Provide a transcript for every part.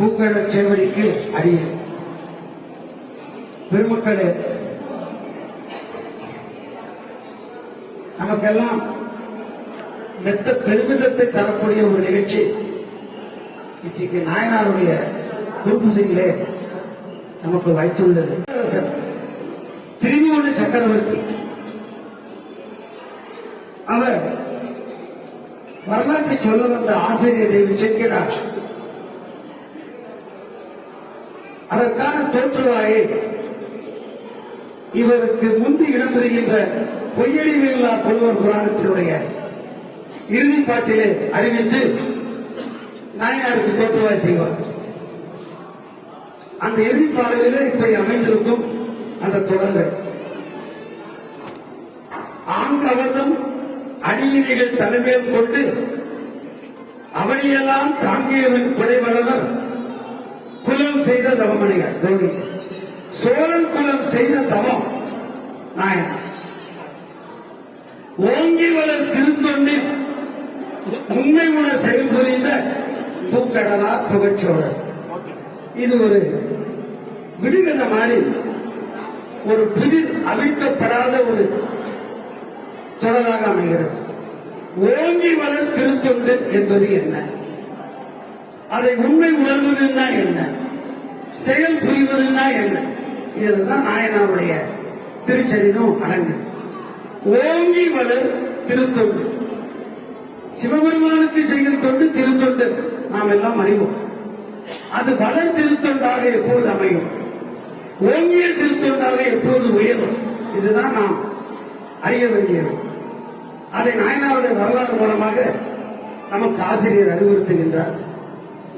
பூங்கடல் சேவடிக்கு அடியே பெருமக்களே, நமக்கெல்லாம் மெத்த பெருமிதத்தை தரக்கூடிய ஒரு நிகழ்ச்சி இன்றைக்கு நாயனாருடைய குருபூசையிலே நமக்கு வைத்துள்ளது. திரிபுவன சக்கரவர்த்தி அவர் வரலாற்றை சொல்ல வந்த ஆசிரியர் தேவி சேக்கிழார் அதற்கான தோற்றுவாயை இவருக்கு முந்தி இடம்பெறுகின்ற பொய்யடிமையில்லா புலவர் புராணத்தினுடைய இறுதிப்பாட்டிலே அறிவித்து நாயனாருக்கு தோற்றுவாய் செய்வார். அந்த இறுதிப்பாடலிலே இப்படி அமைந்திருக்கும் அந்த தொடர்கள். ஆங்கவர்தம் அடியினைகள் தலைமையில் கொண்டு அவனையெல்லாம் தாங்கியவன் குடைவளவர் குலம் செய்த தவமணிகள் கௌரி சோழன் குலம் செய்த தவம் நாயன் ஓங்கி வளர் திருத்தொண்டில் உண்மை உணர் செயல்புரிந்த பூக்கடலா புகச்சோழர். இது ஒரு விடுகதை மாதிரி ஒரு புதிர் அவிழ்க்கப்படாத ஒரு தொடராக அமைகிறது. ஓங்கி வளர் திருத்தொண்டு என்பது என்ன, அதை உண்மை உணர்வதுன்னா என்ன, செயல் புரிவதுன்னா என்ன, இதுதான் நாயனாருடைய திருச்சரிதம் அடங்கு. ஓங்கி வளர் திருத்தொண்டு, சிவபெருமானுக்கு செய்யும் தொண்டு திருத்தொண்டு நாம் எல்லாம் அறிவோம். அது வளர் திருத்தொண்டாக எப்போது அமையும், ஓங்கிய திருத்தொண்டாக எப்போது உயரும், இதுதான் நாம் அறிய வேண்டியது. அதை நாயனாருடைய வரலாறு மூலமாக நமக்கு ஆசிரியர் அறிவுறுத்துகின்றார்.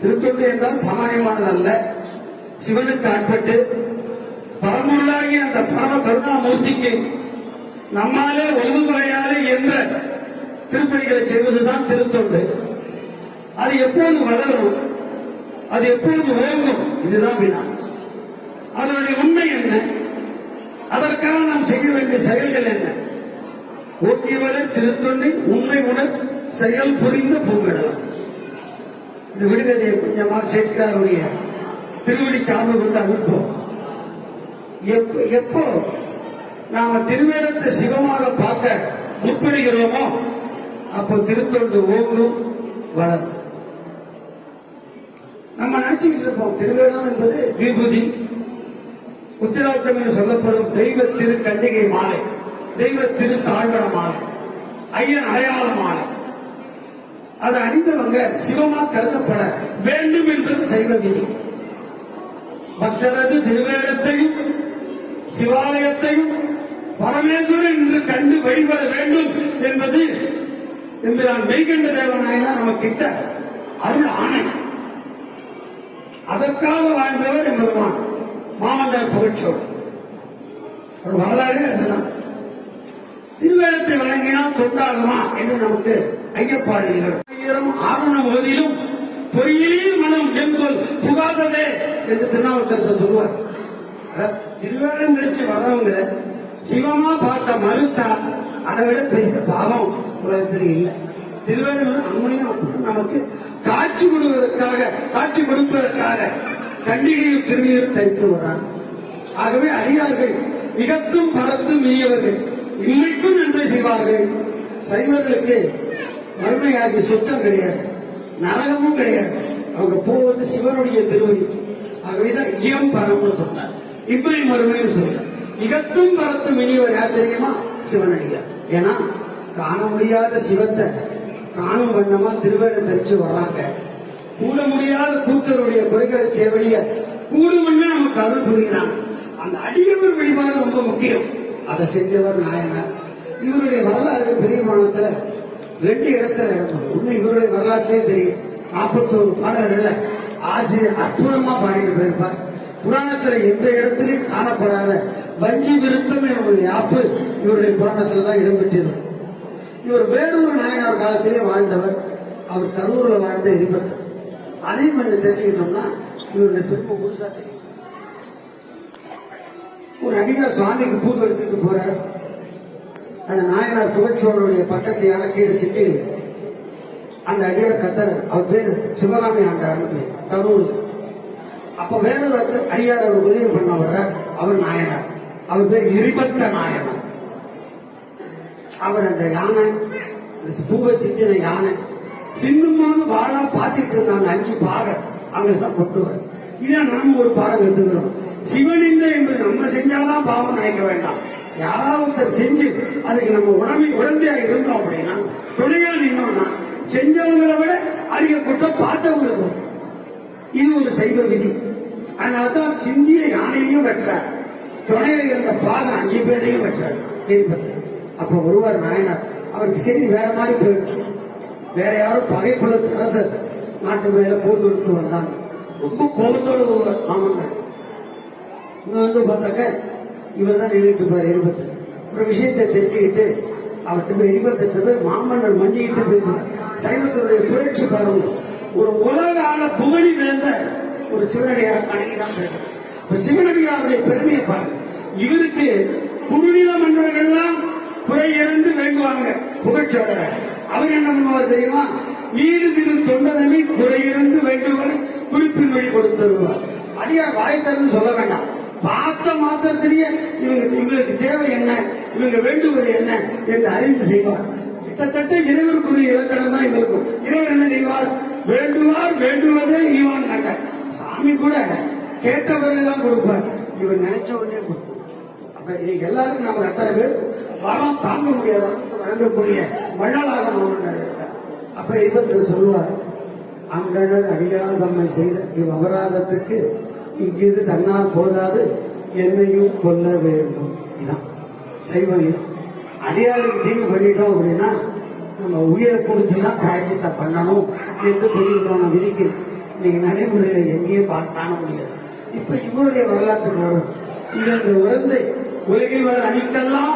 திருத்தொண்டு என்றால் சாமானியமானதல்ல, சிவனுக்கு ஆட்பட்டு பரம்பொருளாகிய அந்த பரம கருணாமூர்த்திக்கு நம்மாலே ஒழுங்குமுறையாலே என்ற திருப்பணிகளை செய்வதுதான் திருத்தொண்டு. அது எப்போது வளரும், அது எப்போது ஓங்கும், இதுதான் வினா. அதனுடைய உண்மை என்ன, அதற்காக நாம் செய்ய வேண்டிய செயல்கள் என்ன? ஓக்கியவள திருத்தொண்டின் உண்மை உணர் செயல் புரிந்த பூங்கடலாம். இந்த விடுகதையை கொஞ்சமா சேக்கிழாருடைய திருவடி சார்பு கொண்டு அமைப்போம். எப்போ நாம திருவேடத்தை சிவமாக பார்க்க முற்படுகிறோமோ அப்போ திருத்தொண்டு ஓங்கும் வளரும். நம்ம நினைச்சுக்கிட்டு இருப்போம் திருவேடம் என்பது விபூதி, உத்திராட்டம் என்று சொல்லப்படும் தெய்வ திரு கண்டிகை மாலை, தெய்வ திரு தாழ்வட மாலை, ஐயன் அடையாள மாலை. அதை அணிந்தவங்க சிவமா கருதப்பட வேண்டும் என்பது சைவ விதி. பக்தரது திருவேடத்தையும் சிவாலயத்தையும் பரமேஸ்வரன் என்று கண்டு வழிபட வேண்டும் என்பது எம்பிரான் மெய்கண்ட தேவநாயனார் நம்ம கிட்ட அருள் ஆணை. அதற்காக வாழ்ந்தவர் எம்பெருமான் மாமந்தார் புகழ்ச்சோழர். ஒரு வரலாறு அதுதான். திருவேடத்தை வழங்கினால் தொண்டாகுமா என்று நமக்கு ஐயப்பாடு நிகழும். ஆரண போதிலும் பொய்யிலே மனம் என்போல் புகாததே என்று திருநாவுக்கரசர் சொல்லுவார். திருவேடம் நிறுத்தி வர்றவங்க சிவமா பார்க்க மறுத்தா அதை விட பெரிய பாவம் உலகத்தில் இல்லை. திருவேடம் உண்மையும் நமக்கு காட்சி கொடுப்பதற்காக கண்டிகையும் திருநீர் தரித்து வர்றாங்க. ஆகவே அடியார்கள் இகத்தும் பரத்தும் இனியவர்கள் இன்மைக்கும் நன்மை செய்வார்கள். சைவர்களுக்கு மறுமையாகிய சொத்தம் கிடையாது, நரகமும் கிடையாது. அவங்க போவது சிவனுடைய திருவடி. ஆகவேதான் இயம் பரம்னு சொன்னார், இம்மை மறுமைன்னு சொன்னார். இகத்தும் பரத்தும் இனியவர் யார் தெரியுமா? சிவனடியார். ஏன்னா காண முடியாத சிவத்தை காணும் வண்ணமா திருவேடம் தரிச்சு வர்றாங்க. கூட முடியாத கூத்தருடைய குறைகளை சேவடிய கூடுமண்ணே நமக்கு அருள் புரிகிறாங்க. அந்த அடியவர் வழிபாடு ரொம்ப முக்கியம். அதை செஞ்சவர் நாயனார். இவருடைய வரலாறு பெரிய புராணத்துல 2 இடத்துல இடம்பெறும். இன்னும் இவருடைய வரலாற்றே தெரியும். 41 பாடல்கள்ல ஆசிரியர் அற்புதமா பாடிட்டு போயிருப்பார். புராணத்துல எந்த இடத்திலையும் காணப்படாத வஞ்சி விருத்தம் என்னுடைய ஆப்பு இவருடைய புராணத்துல தான் இடம்பெற்றிருக்கும். இவர் வேறொரு நாயனார் காலத்திலே வாழ்ந்தவர். அவர் கரூர்ல வாழ்ந்த எரிபத்தர். அதையும் கொஞ்சம் தெரிஞ்சுக்கிட்டோம்னா இவருடைய பெருமை முழுசா தெரியும். ஒரு அடியார் சுவாமிக்கு பூ எடுத்துட்டு போறார். அந்த நாயனார் புகழ்ச்சோழருடைய பட்டத்தை கீழே சிட்டி அந்த அடியார் கத்தர். அவர் பேரு சிவகாமி ஆண்டார். கரூர் அப்ப வேற அடியார் அவர் உதவி பண்ண வர்ற அவர் நாயனார், அவர் பேர் எரிபத்த நாயனார். அவர் அந்த யானை பூவ சித்தின யானை சின்னும் போது வாழா பார்த்துட்டு இருந்தாங்க. 5 பாகம் அங்கதான் கொட்டுவார். இதான் நாம ஒரு பாடம் எடுத்துக்கிறோம். சிவனிந்த என்பது நம்ம செஞ்சாதான் பாவம் நினைக்க வேண்டாம். யாராவது ஒருத்தர் செஞ்சு அதுக்கு நம்ம உடந்தையா இருந்தோம் அப்படின்னா, துணையா நின்னோம்னா, செஞ்சவங்களை விட அதிக குற்றம் பார்த்தவங்களுக்கு. இது ஒரு சைவ விதி. அதனாலதான் சிந்திய யானையையும் வெட்டுறார், துணையில இருந்த பாகம் 5 பேரையும் வெட்டுறார் எரிபத்து. அப்ப ஒருவர் நாயனார், அவருக்கு செய்தி வேற மாதிரி போயிடும். வேற யாரும் பகை குலத்து அரசர் நாட்டு மேல போர் கொடுத்து வந்தாங்க. ரொம்ப கோபத்தோடு ஒருவர். ஆமாங்க, இங்க வந்து பார்த்தாக்க இவர் தான் நின்றுட்டு இருப்பார் எரிபத்து. ஒரு விஷயத்தை தெரிஞ்சுக்கிட்டு அவர்கிட்ட போய் எரிபத்து போய் மாமன்னர் மண்டிக்கிட்டு பேசுவார். சைவத்தினுடைய புரட்சி பாருங்க, ஒரு உலக ஆள புகழி வேந்த ஒரு சிவனடியார் அன்னைக்குதான் பேசுறார். சிவனடியாருடைய பெருமையை பாருங்க. இவருக்கு குறுநில மன்னர்கள்லாம் குறை இறந்து வேண்டுவாங்க புகழ்ச்சோட. அவர் என்ன பண்ணுவார் தெரியுமா? நீடு திரு தொண்டதனை குறையிருந்து வேண்டுவரை குறிப்பின் வழி கொடுத்துருவார். அடியார் வாய் திறந்து சொல்ல வேண்டாம், பார்த்த மாத்திரத்திலேயே இவங்களுக்கு தேவை என்ன, இவங்க வேண்டுவது என்ன என்று அறிந்து செய்வார். கிட்டத்தட்ட இறைவருக்குரிய இலக்கணம் தான் இவருக்கும். இறைவர் என்ன செய்வார்? வேண்டுவார் வேண்டுவதே ஈவான் கண்டார். சாமி கூட கேட்ட பிறகுதான் கொடுப்பார், இவன் நினைச்ச உடனே கொடுத்தார். அப்ப இன்னைக்கு எல்லாருக்கும் நம்ம அத்தனை பேர் வரம் தாங்க முடியாத அளவுக்கு வழங்கக்கூடிய வள்ளலாக மாமன்னர் இருக்கார். அப்ப இவர்கள் சொல்லுவார், அங்கனர் அடியார் தம்மை செய்த இவ் அபராதத்துக்கு இங்கிருந்து தன்னால் போதாது, என்னையும் கொல்ல வேண்டும். இதான் சைவம். இதான் அடியாருக்கு தீங்கு பண்ணிட்டோம் அப்படின்னா நம்ம உயிரை கொடுத்துதான் பிராய்ச்சித்தை பண்ணணும் என்று பெரிய விதிக்கு நீங்க நடைமுறையில எங்கேயும் காண முடியாது. இப்ப இவருடைய வரலாற்று வரும். இந்த உறந்தை உலகில் வர அணிக்கெல்லாம்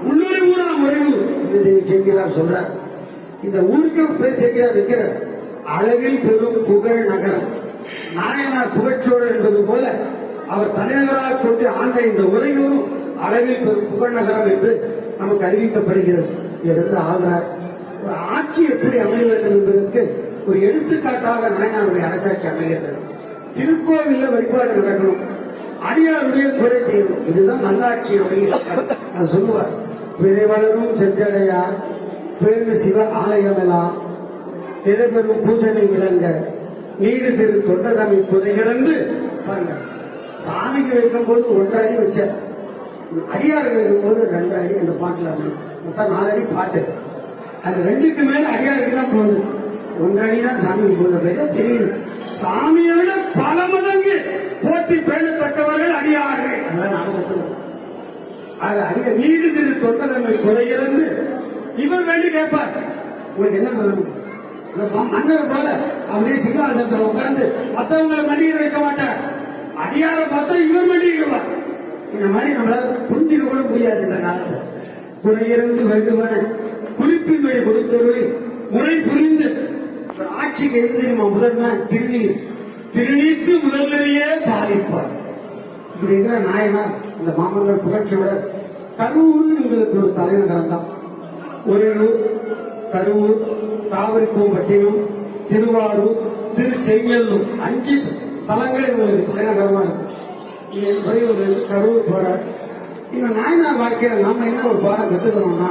உள்ளூர் ஊரா முறைவு என்று செங்கிறார் சொல்றார். இந்த ஊருக்கு பேர் செங்கிறார் இருக்கிற அளவில் பெரும் புகழ் நகரம் நாயனார் புகழ்ச்சோழர் என்பது போல அவர் தலைநகராக கொண்டு ஆண்ட இந்த உறையூரும் அளவில் பெரும் புகழ் நகரம் என்று நமக்கு அறிவிக்கப்படுகிறது. இதிலிருந்து ஆள்றார். ஒரு ஆட்சி எப்படி அமைய வேண்டும் என்பதற்கு ஒரு எடுத்துக்காட்டாக நாயனாருடைய அரசாட்சி அமைகிறது. திருக்கோவில்ல வழிபாடு நடக்கணும், அடியாருடைய குறை தீரும். இதுதான் நல்லாட்சியுடைய அது சொல்லுவார். பிறை வளரும் சென்றடையார் பேரு சிவ ஆலயமெல்லாம் நிறைபெறும் பூசனை விளங்க நீடு திரு தொண்டதமை குறைகிறது. பாருங்க, சாமிக்கு வைக்கும் போது 1.5 அடி வச்ச, அடியாருக்கு வைக்கும் போது 2 அடி. அந்த பாட்டுல அப்படி மொத்தம் 4 அடி பாட்டு. அது 2க்கு மேல அடியாருக்கு தான் போகுது. 1 அடி தான் சாமிக்கு போகுது அப்படின்னா தெரியுது. சாமியோட பல மடங்கு போட்டி பேணத்தக்கவர்கள் அடியார்கள். அதான் நாம கத்துக்கணும். ஆக அடிய நீடு திரு தொண்டதமை குறைகிறது. இவர் வேண்டி கேட்பார், உங்களுக்கு என்ன வேணும்? மன்னர் போல அப்படியே சிங்காசனத்தில் உட்கார்ந்து மற்றவங்களை மண்டியிட வைக்க மாட்டார். அடியார பார்த்தா இவர் மண்டியிடுவார். இந்த மாதிரி நம்மளால புரிஞ்சுக்க கூட முடியாது. இந்த காலத்தில் குறையிருந்து வேண்டுவன குறிப்பின் வழி கொடுத்தவர்களை முறை புரிந்து ஆட்சிக்கு எது தெரியுமா? முதன்மை திருநீர். திருநீற்று முதல்லையே பாலிப்பார். இப்படி இருக்கிற நாயனார் இந்த மாமன்னர் புகழ்ச்சியுடன் கரூர் எங்களுக்கு ஒரு தலைநகரம் தான். ஒரேலூர், கரூர், தாவரிப்பூம்பட்டினம், திருவாரூர், திருச்செங்கல்லூர் 5 தலங்கள் உங்களுக்கு தலைநகரமா இருக்கு. இங்க கரூர் போறார். இந்த நாயனார் வாழ்க்கையில நாம என்ன ஒரு பாடம் கத்துக்கிறோம்னா,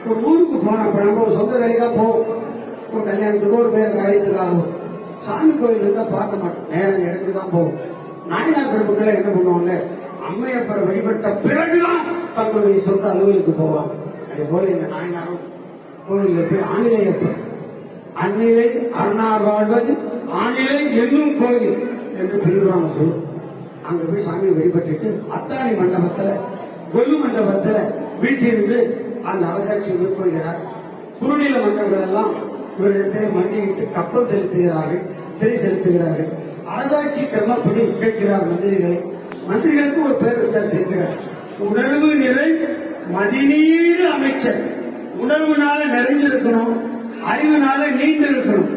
ஒரு ஊருக்கு போன நம்ம ஒரு சொந்த வேலைக்கா போவோம், ஒரு கல்யாணத்துக்கோ ஒரு பேர் காரியத்துக்காக சாமி கோயில் இருந்தா பார்க்க மாட்டோம், நேரம் இடத்துக்கு தான் போவோம். நாயனார் பெருமக்களை என்ன பண்ணுவாங்க? அம்மையப்பரை வழிபட்ட பிறகுதான் தங்களுடைய சொந்த அலுவலுக்கு போவாங்க. அதே போல இந்த நாயனாரும் கோயிலுக்கு போய் ஆணிலையப்பர், அந்நிலை அருணார் வாழ்வது ஆணிலை என்னும் கோயில் என்று பிரிவாங்க சொல்லும். அங்க போய் சாமியை வழிபட்டுட்டு அத்தாணி மண்டபத்துல கொல்லு மண்டபத்துல வீட்டிலிருந்து அந்த அரசாட்சியை மேற்கொள்கிறார். குறுநில மன்னர்கள் எல்லாம் இவரிடத்தை மண்டியிட்டு கப்பல் செலுத்துகிறார்கள், திரை செலுத்துகிறார்கள். அரசாட்சி கிரமப்படி கேட்கிறார் மந்திரிகளை. மந்திரிகளுக்கு ஒரு பெயர் வச்சார் செல்கிறார். உணர்வு நிறை மதிநீடு அமைச்சர். உணர்வுனால நிறைஞ்சிருக்கணும், அறிவுனால நீண்டு இருக்கணும்.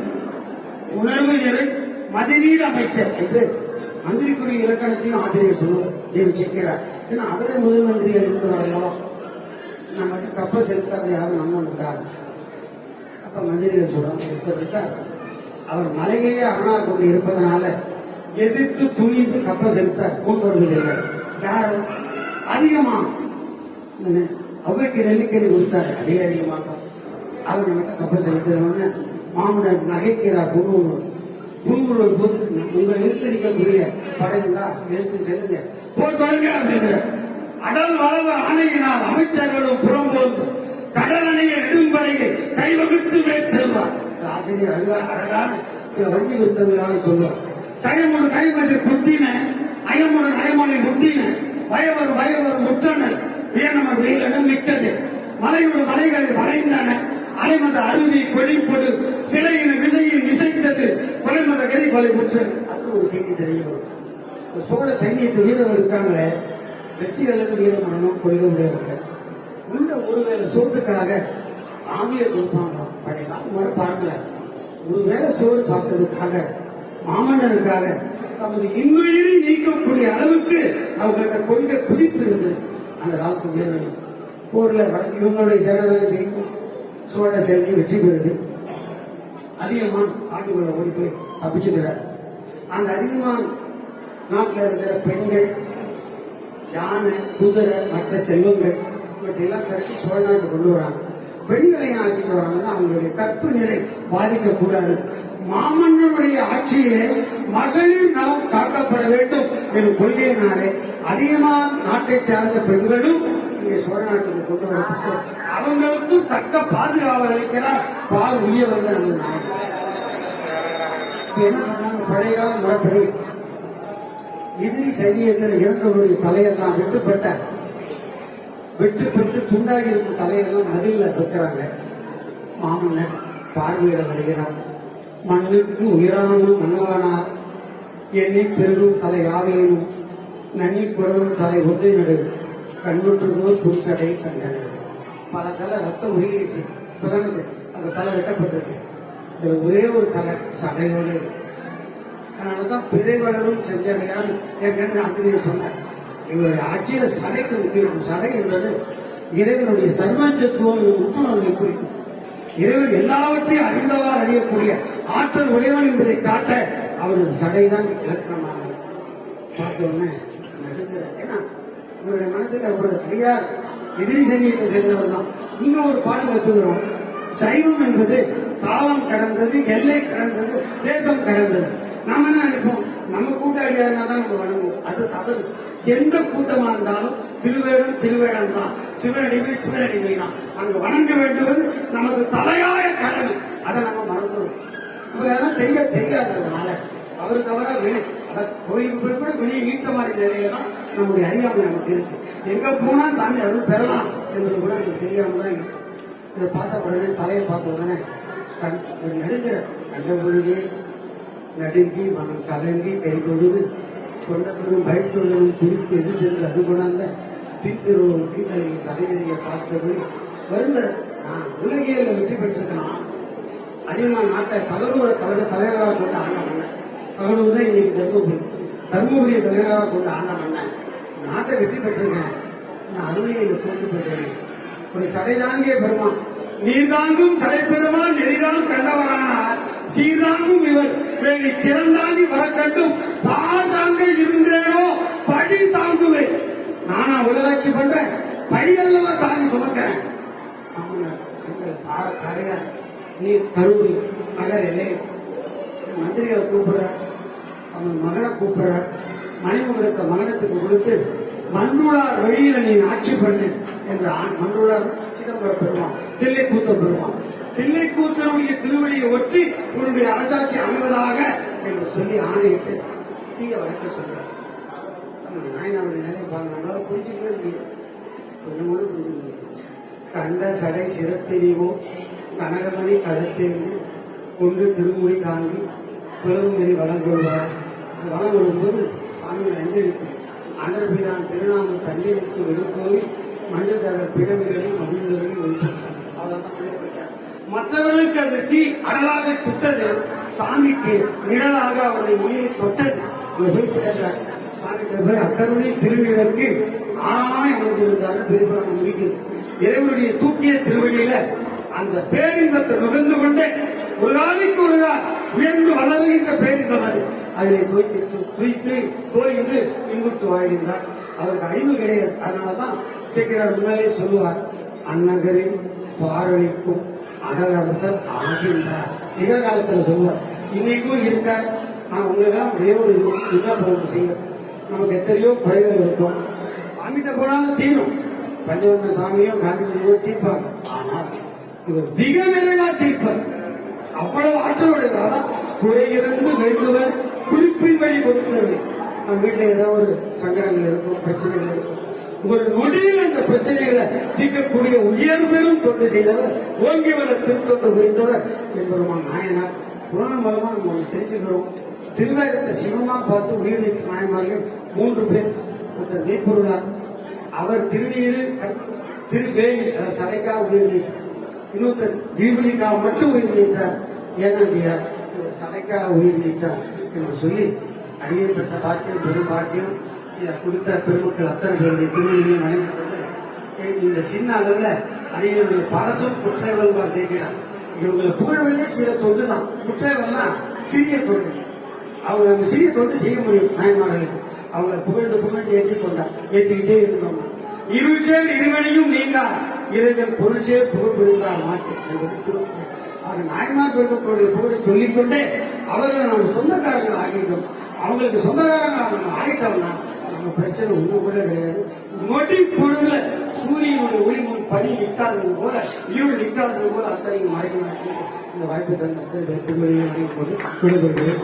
உணர்வு நிறை மதிநீடு அமைச்சர் என்று மந்திரிக்குரிய இலக்கணத்தையும் ஆசிரியர் சொல்லுவார், தேவி சேர்க்கிறார். ஏன்னா அவரே முதல் மந்திரியா இருந்தவர் அல்லவா. நம்ம கப்பல் செலுத்தாத யாரும் நம்ம விட்டார். அப்ப மந்திரிகள் சொல்றாங்க, ஒருத்தர் இருக்கார், அவர் மலையே அரணா கொண்டு இருப்பதனால எதிர்த்து துணிந்து கப்ப செலுத்த முன் வருவதில்லை. யாரும் அதிகமா அவைக்கு நெல்லிக்கறி கொடுத்தாரு, அதே அதிகமாக அவர் நம்மகிட்ட கப்ப செலுத்தினோன்னு மாமன்னர் நகைக்கிறார். புன்முருவர் போட்டு உங்களை நிறுத்தரிக்கக்கூடிய படைகளா எடுத்து செல்லுங்க, போர் தொடங்க அப்படிங்கிற அடல் வளவ ஆணையினால் அமைச்சர்களும் புறம்போந்து கடல் அணைய நெடும்படையை கைவகுத்து மேற் செல்வார். ஆசிரியர் அழகான சில வஞ்சி விருந்தங்களாக சொல்வார். கைமுடு கைமதி புத்தின அயமுடு அயமொழி முட்டின வயவர் முற்றனர் வியனமர் வெயிலிடம் மிக்கது மலையோடு மலைகள் வளைந்தன அலைமத அருவி கொடிப்பொடு சிலையின் விசையில் இசைத்தது கொலைமத கறி கொலை முற்றது. அது ஒரு செய்தி தெரியும். சோழ சைன்யத்து வீரர்கள் இருக்காங்களே, வெற்றி அல்லது வீரமரணம் கொள்கை உடையவர்கள். உண்ட ஒருவேளை சோத்துக்காக ஆவியை கொடுப்பாங்க. பழைய பாருங்கள, ஒருவேளை சோறு சாப்பிட்டதுக்காக மாமன்னருக்காக தமது இன்னுயிரை நீக்கக்கூடிய அளவுக்கு அவங்கள்ட்ட கொள்கை பிடிப்பு இருந்தது. அந்த காலத்து வீரர்கள் போர்ல வடக்கு இவங்களுடைய சேனதான செய்யும். சோழ சேனை வெற்றி பெறுது. அதிகமான் காட்டுக்குள்ள ஓடி போய் தப்பிச்சுக்கிறார். அந்த அதிகமான் நாட்டில் இருக்கிற பெண்கள், யானை, குதிரை, மற்ற செல்வங்கள் இவற்றையெல்லாம் கட்டி சோழ நாட்டு கொண்டு வராங்க. பெண்களையும் ஆட்சிக்கு வராங்கன்னா அவங்களுடைய கற்பு நிலை பாதிக்கக்கூடாது. மாமன்னருடைய ஆட்சியிலே மகளிர் நலம் காக்கப்பட வேண்டும் எனும் கொள்கையினாலே அதிகமான நாட்டை சார்ந்த பெண்களும் இங்கே சோழ நாட்டுக்கு கொண்டு வரப்பட்டு அவங்களுக்கு தக்க பாதுகாவல் அளிக்கிறார் பால் உயர்வர்கள். என்ன பண்ணாங்க? பழைய கால முறைப்படி எதிரி சைனியத்தில் இறந்தவருடைய தலையெல்லாம் வெட்டுப்பட்டு துண்டாகி இருக்கும் தலையெல்லாம் மதில வைக்கிறாங்க. மாமன்னர் பார்வையிட வருகிறார். மண்ணுக்கு உயிரானும் மன்னவனார் எண்ணி பெருகும் தலை யாவையும் நன்னி குடலும் தலை ஒன்றை நடு கண்ணுற்றுவோர் புதுச்சடை கண்டனர். பல தலை ரத்தம் உருகிட்டு இப்பதானே அந்த தலை வெட்டப்பட்டிருக்கு. அதுல ஒரே ஒரு தலை சடையோடு. அதனாலதான் பிறைவளரும் செஞ்சடையான் என்று ஆசிரியர் சொன்னார். இவருடைய ஆட்சியில சடைக்கு முக்கியம். சடை என்பது இறைவனுடைய சர்வஞ்சத்துவம் உற்றுணர்வை குறிக்கும். இறைவன் எல்லாவற்றையும் அறிந்தவாறு அறியக்கூடிய ஆற்றல் உடையவன் என்பதை காட்ட அவரது சடைதான் இலக்கணமாக பார்த்த உடனே நடுங்கிறார். ஏன்னா இவருடைய மனதில் ஒரு அடியார் எதிரி சைனியத்தை சேர்ந்தவர் தான். இங்க ஒரு பாடம் கத்துக்கிறோம். சைவம் என்பது காலம் கடந்தது, எல்லை கடந்தது, தேசம் கடந்தது. நாம என்ன நினைப்போம்? நம்ம கூட்டாளியா இருந்தா தான் நம்ம வணங்குவோம். அது தவறு. எந்த கூட்டமா இருந்தாலும் திருவேடம் தான், சிவனடிமை தான். அங்க வணங்க வேண்டுவது நமக்கு தலையாய கடமை. அதை நம்ம மறந்துடும். நம்ம அதெல்லாம் செய்ய தெரியாததுனால அவரு தவிர கோயிலுக்கு போய் கூட வெளியே ஈட்ட மாதிரி நிலையில தான் நம்முடைய அறியாமை நமக்கு இருக்கு. எங்க போனா சாமி அருள் பெறலாம் என்பது கூட நமக்கு தெரியாம தான் இருக்கு. இதை பார்த்த உடனே, தலையை பார்த்த உடனே நடுங்கிற கண்ட பொழுதே நடுங்கி மனம் கலங்கி கை தொழுது கொண்டவர்களும் பயத்தொழிலும் குறித்து எது சென்று அது கொண்டாந்த பின்திருவம் தீத்தலையில் தலைநெறிய பார்த்தபடி வருந்தர். நான் உலகியல வெற்றி பெற்றிருக்கலாம். அதிகமாக நாட்டை தகவலோட தலைவராக கொண்டு ஆண்ட மன்னன். தகவலூர் தான் இன்னைக்கு தர்மபுரிய தலைவராக கொண்டு ஆண்ட மன்னன். நாட்டை வெற்றி பெற்றிருக்கேன். நான் அருளையில் தோற்று பெற்றேன். ஒரு சடைதாங்கிய பெருமான், நீர்தாங்கும் சடை பெருமான் நெறிதான் கண்டவரானார். சீர்தாங்கும் இவர் வேண்டி சிறந்தாங்கி வர கண்டும் பால் தாங்க இருந்தேனோ படி தாங்குவேன். நானா உலகாட்சி பண்றேன், படி அல்லவா தாங்கி சுமக்கிறேன். தார தாரையா நீர் கருவி நகரிலே மந்திரிகளை கூப்பிடுற, அவன் மகனை கூப்பிடுற, மணிமகுடத்தை மகனத்துக்கு கொடுத்து மன்றுளார் வழியில நீ ஆட்சி பண்ணு என்ற மன்றுளார் சிதம்பரம் பெறுவான், தில்லை கூத்த பெறுவான். தில்லை கூத்தனுடைய திருவடியை ஒற்றி உன்னுடைய அரசாட்சி அமைவதாக என்று சொல்லி ஆணையிட்டு தீய வளர்க்க சொல்றார். நாயனாவுடைய நிலையை பார்க்கணும்னா புரிஞ்சுக்கவே முடியாது. கொஞ்சம் கூட புரிஞ்சுக்க முடியாது. கண்ட சடை சிரத்தெரிவோ கனகமணி கருத்தேந்து கொண்டு திருமொழி தாங்கி பிளவுமறி வளம் கொள்வார். அது வளம் கொள்ளும்போது சாமியோட அஞ்சலிக்கு அண்டர்பிரான் திருநாம தண்ணீருக்கு விடுத்தோடி மண்ணு தகர் பிடமிகளை மகிழ்ந்தவர்களை ஒழித்தார். அவ்வளவுதான் உள்ளே போயிட்டார். மற்றவர்களுக்கு அந்த தீ அனலாக சுட்டது, சாமிக்கு நிழலாக அவருடைய உயிரை தொட்டது. போய் சேர்ந்தார். சாமிக்கு போய் அக்கருணை திருநிலருக்கு ஆறாய் அமைந்திருந்தார். பெருமாள் முடிக்குது. இறைவனுடைய தூக்கிய திருவடியில அந்த பேரின்பத்தை நுகர்ந்து கொண்டே ஒரு நாளைக்கு ஒரு நாள் உயர்ந்து வளருகின்ற பேரின்பம் அது. அதிலே தோய்ந்து இன்புற்று வாழ்கின்றார். அவருக்கு அறிவு கிடையாது. அதனாலதான் சேக்கிரார் முன்னாலே சொல்லுவார், அன்னகரில் பாரளிக்கும் அடலரசர் ஆகின்றார். நிகழ்காலத்தில் சொல்லுவார். இன்னைக்கும் இருக்க நான் உங்களுக்கெல்லாம் ஒரே ஒரு விண்ணப்பம் செய்வேன். நமக்கு எத்தனையோ குறைகள் இருக்கும். சாமிகிட்ட போனாலும் தீரும். பஞ்சவர்ண சாமியும் காந்திஜியோ தீர்ப்பாங்க. ஆனால் இவர் மிக விரைவா தீர்ப்பார். அவ்வளவு ஆற்றலுடையவரா குறையிருந்து வேண்டுவர் குறிப்பின் வழி கொடுத்தவர். நம்ம வீட்டில் ஏதாவது ஒரு சங்கடங்கள் இருக்கும், பிரச்சனைகள் இருக்கும். ஒரு நொடியில் அந்த பிரச்சனைகளை தீர்க்கக்கூடிய உயர் பெரும் தொண்டு செய்தவர், ஓங்கி வர திருத்தொண்டு புரிந்தவர் என்பருமான் நாயனார். புராணம் மூலமா நம்ம ஒன்று தெரிஞ்சுக்கிறோம். திருவேகத்தை சிவமா பார்த்து உயிர் நீத்த நாயன்மார்கள் 3 பேர். ஒருத்தர் மெய்ப்பொருளார், அவர் திருநீரு திருவேணி சடைக்கா உயிர் நீத்தார். இன்னொருத்தர் தீபலிக்கா மட்டும் உயிர் நீத்தார். ஏனாந்தியார் சடைக்கா உயிர் நீத்தார் என்று சொல்லி அடியை பெற்ற பாக்கியம் பெரும் பாக்கியம் இதை கொடுத்த பெருமக்கள் அத்தனை பேருடைய திருநீரையும் வணங்கி கொண்டு இந்த சின்ன அளவில் அடிகளுடைய பரசும் குற்றைவல்வா செய்கிறார். இவங்களை புகழ்வதே சில தொண்டு தான். குற்றைவல்னா சிறிய தொண்டு. அவங்க அந்த சிறிய தொண்டு செய்ய முடியும் நாயன்மார்களுக்கு. அவங்களை புகழ்ந்து ஏற்றிக்கிட்டே இருந்தோம். இருச்சேர் இருவனையும் நீங்கா இறைவன் பொருள்சேர் புகழ் புரிந்தால் மாட்டேன் என்பது திருக்குறள். அது நாயன்மார் பெருமக்களுடைய புகழை சொல்லிக்கொண்டே அவர்களை நம்ம சொந்தக்காரர்கள் ஆகிட்டோம். அவங்களுக்கு சொந்தக்காரங்கள் நம்ம ஆகிட்டோம்னா நம்ம பிரச்சனை ஒண்ணு கூட கிடையாது. நொடி பொழுதுல சூரியனுடைய ஒளி முன் பனி நிற்காதது போல, இருள் நிற்காதது போல அத்தனையும் மறைக்க இந்த வாய்ப்பு தந்த பெருமையை வழங்கி கொண்டு விடுபடுகிறேன்.